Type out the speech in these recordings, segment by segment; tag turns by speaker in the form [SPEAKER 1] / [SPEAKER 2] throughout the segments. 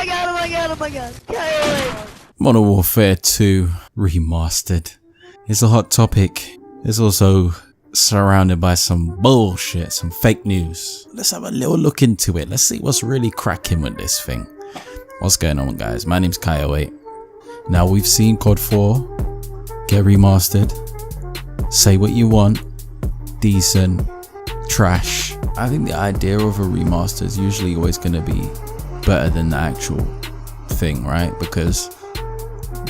[SPEAKER 1] my god, oh my god, oh my god. Kaai.
[SPEAKER 2] Modern Warfare 2 Remastered. It's a hot topic. It's also surrounded by some bullshit, some fake news. Let's have a little look into it. Let's see what's really cracking with this thing. What's going on, guys? My name's Kaai. Now, we've seen COD 4 get remastered. Say what you want. Decent. Trash. I think the idea of a remaster is usually always going to be better than the actual thing, right? Because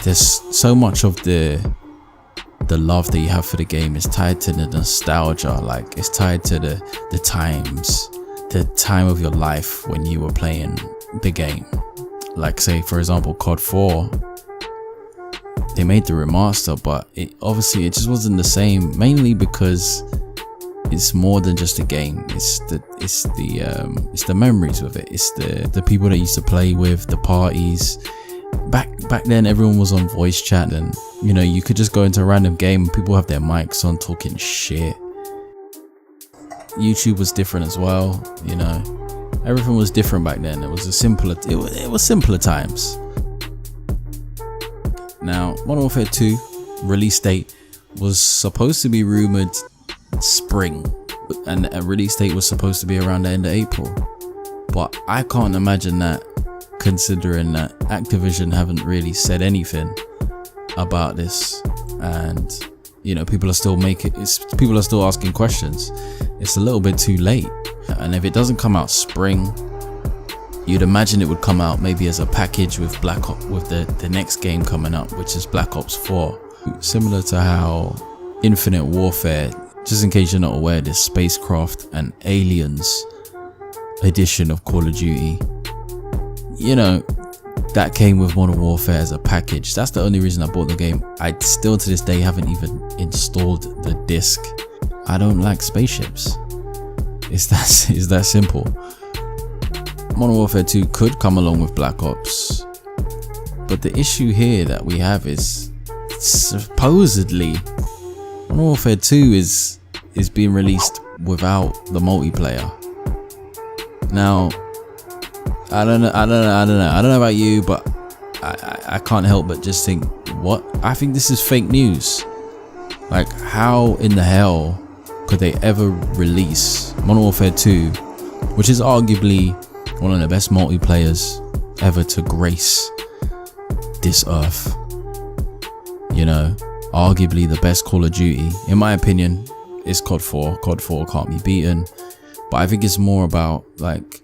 [SPEAKER 2] there's so much of the love that you have for the game is tied to the nostalgia. Like, it's tied to the time of your life when you were playing the game. Like, say for example, COD 4, they made the remaster, but it just wasn't the same, mainly because it's more than just a game. It's the memories with it. It's the people that used to play with, the parties. Back then, everyone was on voice chat, and you know, you could just go into a random game and people have their mics on talking shit. YouTube was different as well, you know. Everything was different back then. It was simpler times. Now, Modern Warfare 2 release date was supposed to be rumored spring, and a release date was supposed to be around the end of April. But I can't imagine that, considering that Activision haven't really said anything about this, and you know, people are still asking questions. It's a little bit too late, and if it doesn't come out spring, you'd imagine it would come out maybe as a package with the next game coming up, which is Black Ops 4. Similar to how Infinite Warfare, just in case you're not aware, this spacecraft and aliens edition of Call of Duty, you know, that came with Modern Warfare as a package. That's the only reason I bought the game. I still to this day haven't even installed the disc. I don't like spaceships. It's that simple. Modern Warfare 2 could come along with Black Ops, but the issue here that we have is supposedly Modern Warfare 2 is being released without the multiplayer. Now, I don't know about you, but I can't help but just think, what? I think this is fake news. Like, how in the hell could they ever release Modern Warfare 2, which is arguably one of the best multiplayers ever to grace this earth? You know, arguably the best Call of Duty, in my opinion, is COD 4. COD 4 can't be beaten, but I think it's more about, like,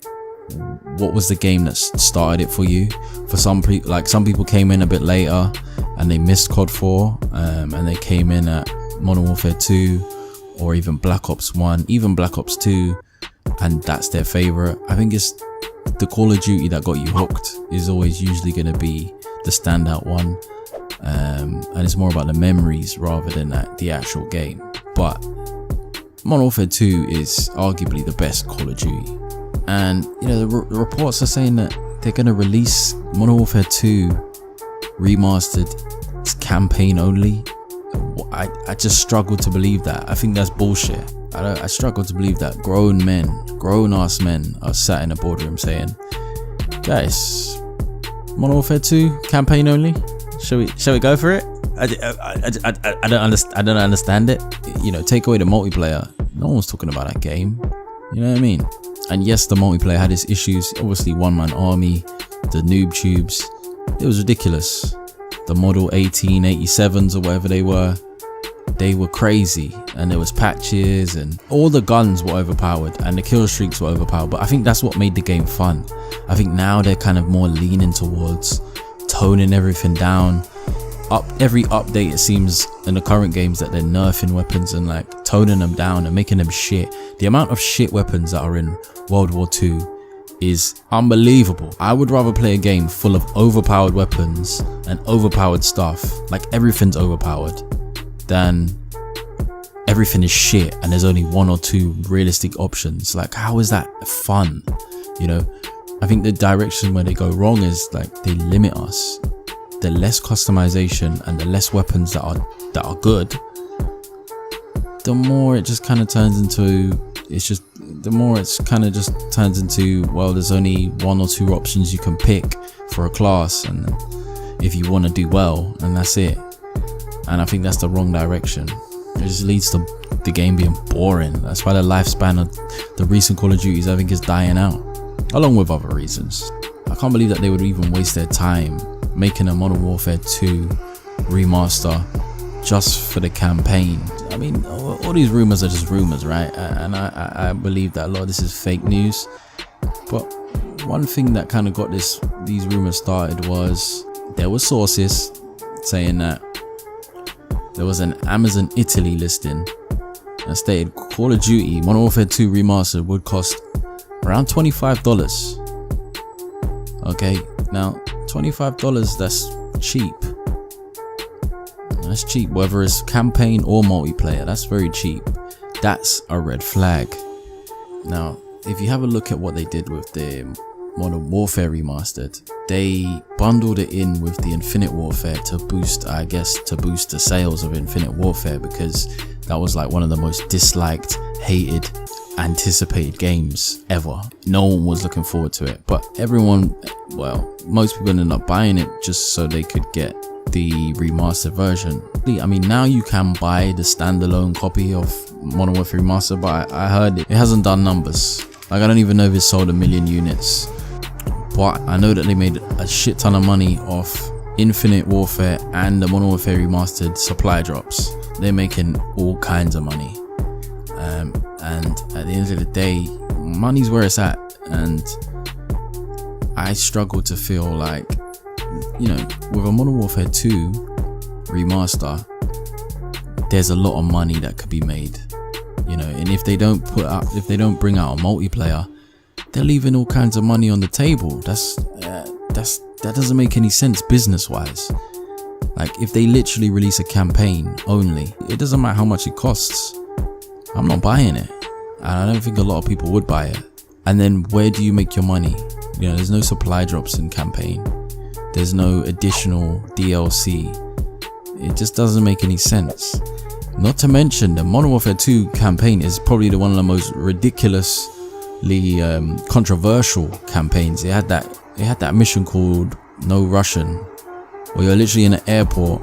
[SPEAKER 2] what was the game that started it for you? For some people, like, some people came in a bit later and they missed COD 4, and they came in at Modern Warfare 2 or even Black Ops 1, even Black Ops 2, and that's their favorite. I think it's the Call of Duty that got you hooked is always usually going to be the standout one, and it's more about the memories rather than the actual game. But Modern Warfare 2 is arguably the best Call of Duty. And you know, the reports are saying that they're going to release Modern Warfare 2 Remastered. It's campaign only. I just struggle to believe that. I think that's bullshit. I struggle to believe that grown ass men are sat in a boardroom saying, guys, Modern Warfare 2 campaign only. Shall we go for it? I don't understand it. You know, take away the multiplayer. No one's talking about that game. You know what I mean? And yes, the multiplayer had its issues. Obviously, one-man army, the noob tubes, it was ridiculous. The Model 1887s or whatever they were crazy, and there was patches, and all the guns were overpowered, and the kill streaks were overpowered. But I think that's what made the game fun. I think now they're kind of more leaning towards toning everything down. Every update, it seems in the current games that they're nerfing weapons and like toning them down and making them shit. The amount of shit weapons that are in World War II is unbelievable. I would rather play a game full of overpowered weapons and overpowered stuff, like everything's overpowered, than everything is shit and there's only one or two realistic options. Like, how is that fun? You know, I think the direction where they go wrong is like they limit us. The less customization and the less weapons that are good, the more it just kind of turns into, it's just the more it's kind of just turns into, well, there's only 1 or 2 options you can pick for a class, and if you want to do well, and that's it. And I think that's the wrong direction. It just leads to the game being boring. That's why the lifespan of the recent Call of Duties, I think, is dying out, along with other reasons. I can't believe that they would even waste their time making a Modern Warfare 2 remaster just for the campaign. I mean, all these rumors are just rumors, right? And I believe that a lot of this is fake news. But one thing that kind of got these rumors started was there were sources saying that there was an Amazon Italy listing that stated Call of Duty Modern Warfare 2 Remastered would cost around $25. Okay, now $25, that's cheap. That's cheap, whether it's campaign or multiplayer, that's very cheap. That's a red flag. Now, if you have a look at what they did with the Modern Warfare Remastered, they bundled it in with the Infinite Warfare to boost, I guess, to boost the sales of Infinite Warfare, because that was like one of the most disliked, hated, anticipated games ever. No one was looking forward to it, but everyone, well, most people ended up buying it just so they could get the remastered version. I mean, now you can buy the standalone copy of Modern Warfare Remastered, but I heard it hasn't done numbers. Like, I don't even know if it sold 1 million units, but I know that they made a shit ton of money off Infinite Warfare and the Modern Warfare Remastered supply drops. They're making all kinds of money, and at the end of the day, money's where it's at. And I struggle to feel like, you know, with a Modern Warfare 2 remaster, there's a lot of money that could be made, you know. And if they don't bring out a multiplayer, they're leaving all kinds of money on the table. That doesn't make any sense business wise. Like, if they literally release a campaign only, it doesn't matter how much it costs, I'm not buying it, and I don't think a lot of people would buy it. And then where do you make your money? You know, there's no supply drops in campaign, there's no additional DLC. It just doesn't make any sense. Not to mention, the Modern Warfare 2 campaign is probably one of the most ridiculously controversial campaigns. It had that mission called No Russian, where you're literally in an airport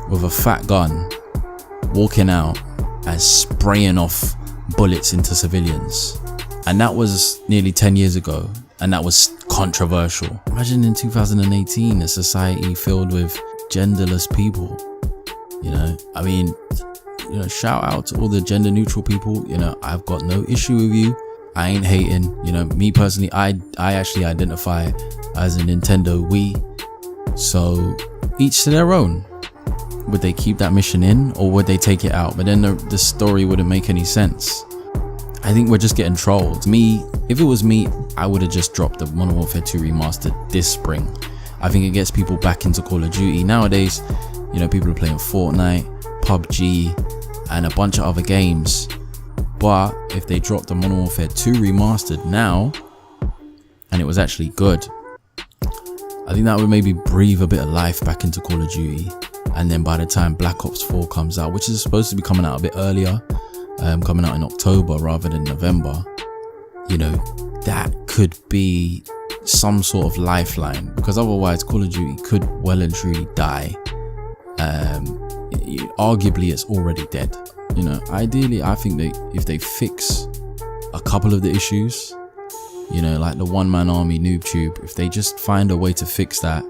[SPEAKER 2] with a fat gun, walking out and spraying off bullets into civilians. And that was nearly 10 years ago, and that was controversial. Imagine in 2018 a society filled with genderless people. You know, I mean, you know, shout out to all the gender neutral people. You know, I've got no issue with you, I ain't hating. You know, me personally, I actually identify as a Nintendo Wii, so each to their own. Would they keep that mission in, or would they take it out? But then the story wouldn't make any sense. I think we're just getting trolled. If it was me, I would have just dropped the Modern Warfare 2 Remastered this spring. I think it gets people back into Call of Duty. Nowadays, you know, people are playing Fortnite, PUBG, and a bunch of other games. But if they dropped the Modern Warfare 2 Remastered now, and it was actually good, I think that would maybe breathe a bit of life back into Call of Duty. And then by the time Black Ops 4 comes out, which is supposed to be coming out a bit earlier, coming out in October rather than November, you know, that could be some sort of lifeline, because otherwise Call of Duty could well and truly die. Arguably it's already dead. You know, ideally I think that if they fix a couple of the issues, you know, like the one-man army noob tube, if they just find a way to fix that,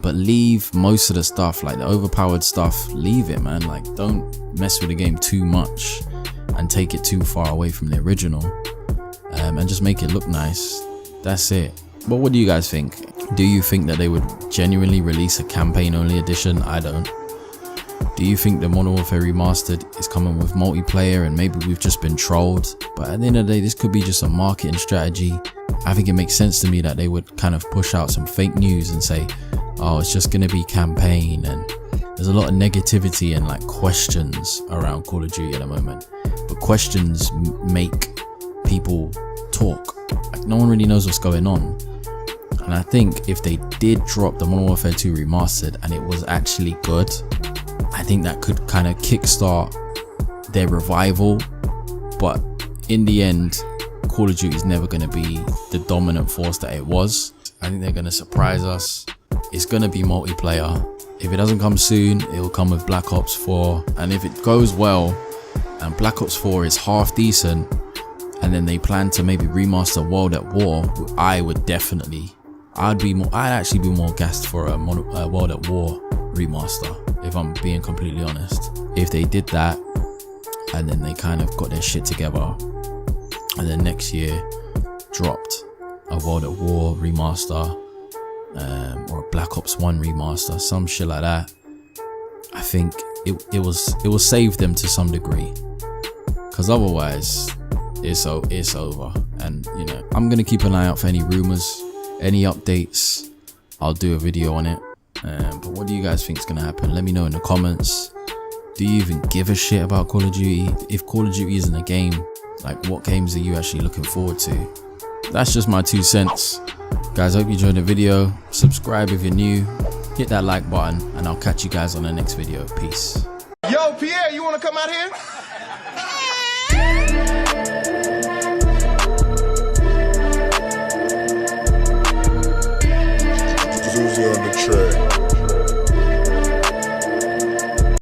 [SPEAKER 2] but leave most of the stuff, like the overpowered stuff, leave it, man. Like, don't mess with the game too much and take it too far away from the original, and just make it look nice. That's it. But what do you guys think? Do you think that they would genuinely release a campaign only edition? I don't. Do you think the Modern Warfare Remastered is coming with multiplayer and maybe we've just been trolled? But at the end of the day, this could be just a marketing strategy. I think it makes sense to me that they would kind of push out some fake news and say, oh, it's just going to be campaign. And there's a lot of negativity and like questions around Call of Duty at the moment. But questions make people talk. Like, no one really knows what's going on. And I think if they did drop the Modern Warfare 2 Remastered and it was actually good, I think that could kind of kickstart their revival. But in the end, Call of Duty is never going to be the dominant force that it was. I think they're going to surprise us. It's going to be multiplayer. If it doesn't come soon, it will come with Black Ops 4. And if it goes well and Black Ops 4 is half decent, and then they plan to maybe remaster World at War, I'd actually be more gassed for a World at War remaster, if I'm being completely honest. If they did that and then they kind of got their shit together and then next year dropped a World at War remaster, or a Black Ops 1 remaster, some shit like that, I think it will save them to some degree, because otherwise it's over. And you know, I'm gonna keep an eye out for any rumors, any updates. I'll do a video on it. But what do you guys think is gonna happen? Let me know in the comments. Do you even give a shit about Call of Duty? If Call of Duty isn't a game, like, what games are you actually looking forward to? That's just my 2 cents. Guys, I hope you enjoyed the video. Subscribe if you're new, hit that like button, and I'll catch you guys on the next video. Peace.
[SPEAKER 3] Yo, Pierre, you wanna come out here?